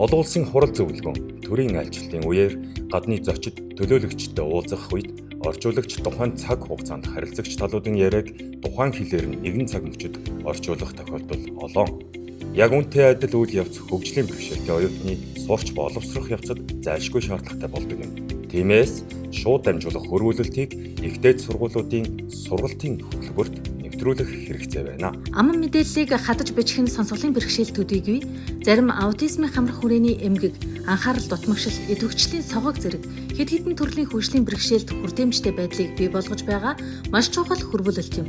Олон улсын хурал зөвлөгөөн төрийн айлчлалын үеэр гадны зочид төлөөлөгчтэй уулзах үед орчуулагч тухайн цаг хугацаанд харилцагч талуудын яриаг тухайн хэлээр нэгэн цаг мөчид орчуулах тохиолдол олон. Яг үүнтэй адил үйл явц хөгжлийн бэрхшээлтэй оюутны сурч боловсрох явцад зайлшгүй шаардлагатай болдог юм. Тиймээс шууд дамжуулах хөрвүүлэлтийг ихтэй сургуулиудын сургалтын хөтөлбөрт нэвтрүүлэх хэрэгцээ байна. Аман мэдээллийг хадаж бичих нь сонсголын бэрхшээл төдийгүй зарим аутизмын хамрах хүрээний эмгэг, анхаарал дутмагшил, идэвхжлийн согог зэрэг хэд хэдэн төрлийн хөгжлийн бэрхшээлд хүртээмжтэй байдлыг бий болгож байгаа маш чухал хөрвүүлэлт юм.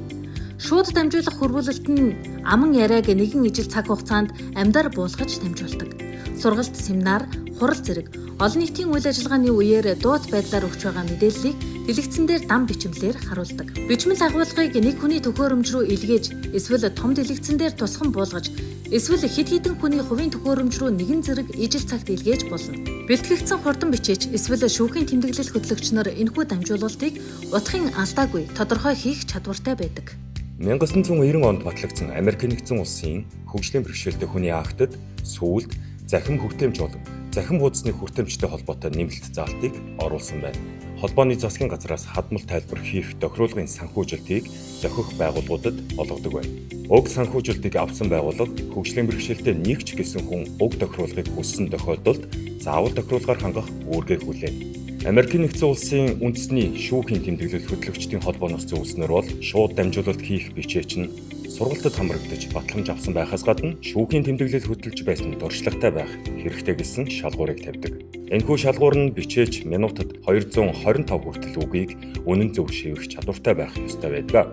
Шууд дамжуулах хөрвүүлэлт нь аман яриаг нэгэн ижил цаг хугацаанд амьдаар буулгаж дамжуулдаг. Сургалт, семинар, хурал зэрэг олон нийтийн үйл ажиллагааны үеэр дуут байдлаар өгч байгаа мэдээллийг дэлгэцэн дээр дам бичмлээр харуулдаг. Бичмэл агуулгыг нэг хүний төхөөрөмж рүү илгээж, эсвэл том дэлгэцэн дээр тусган буулгаж, эсвэл хэд хэдэн хүний хувийн төхөөрөмж рүү нэгэн зэрэг ижил цагт илгээж болно. Бэлтгэгдсэн хурдан бичээч эсвэл шүүхийн тэмдэглэл хөтлөгч нар энэхүү дамжуулалтыг утгын алдаагүй тодорхой хийх чадвартай байдаг. 1990 онд батлагдсан Америк нэгдсэн улсын хөгжлийн бэрхшээлтэй хүний актад сүүлд захим хүртээмж болон захим хуудасны хүртээмжтэй холбоотой нэмэлт заалтыг оруулсан байна. Холбооны засгийн газраас хадмал тайлбар хийх тохируулгын санхүүжилтийг зохих байгууллагуудад олгодог байна. Уг санхүүжилтийг авсан байгууллага хөгжлийн бэрхшээлтэй нэг ч гэсэн хүн уг тохируулгыг хүссэн тохиолдолд заавал тохируулгаар хангах үүргээ хүлээнэ. Америк нэгдсэн улсын үндэсний шүүхийн тэмдэглэл хөтлөгчдийн холбооноос зөвлөснөр бол шууд дамжуулалт хийх бичээч нь сургалтад хамрагдаж батламж авсан байхаас гадна шүүхийн тэмдэглэл хөтлөж байсан дуршлагатай байх хэрэгтэй гэсэн шалгуурыг тавьдаг. Энэхүү шалгуур нь бичээч минутад 225 хүртэл үгийг үнэн зөв шивэх чадвартай байх ёстой байдаг.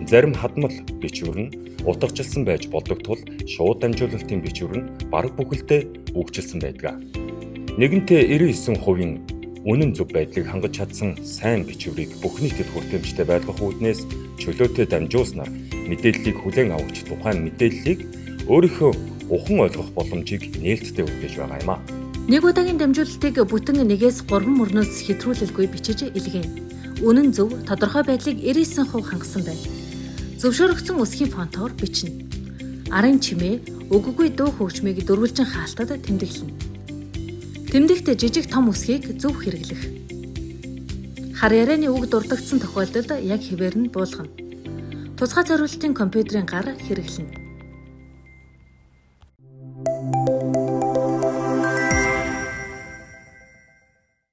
Зарим хадмал бичвэр нь утгажилсан байж болдог тул шууд дамжуулалтын бичвэр нь бараг бүхэлдээ үгжилсэн байдаг. Нэгэнтээ 99% үнэн зөв байдлыг хангаж чадсан сайн бичвэрийг бүх нийтэд хүртээмжтэй байлгах үүднээс чөлөөтэй дамжуулснаар мэдээллийг хүлээн авч тухайн мэдээллийг өөрийнхөө ухан ойлгох боломжийг нээлттэй үлдээж байгаа юм а. Нэг удаагийн дамжуулалтыг бүтэн 1-3 мөрнөөс хэтрүүлэлгүй бичиж илгээнэ. Үнэн зөв тодорхой байдлыг 99% хангасан байна. Зөвшөөрөгдсөн үсгийн фонтоор бичнэ. Арын чимээ, өгөггүй дуу хөгжмийг дөрвөлжин хаалтад тэмдэглэнэ. Тэмдэгт жижиг том үсгийг зөв хэрэглэх. Хар ярианы үг дурддагдсан тохиолдолд яг хэвээр нь буулгана. Тусгай зориулалтын компьютерийн гар хэрэглэнэ.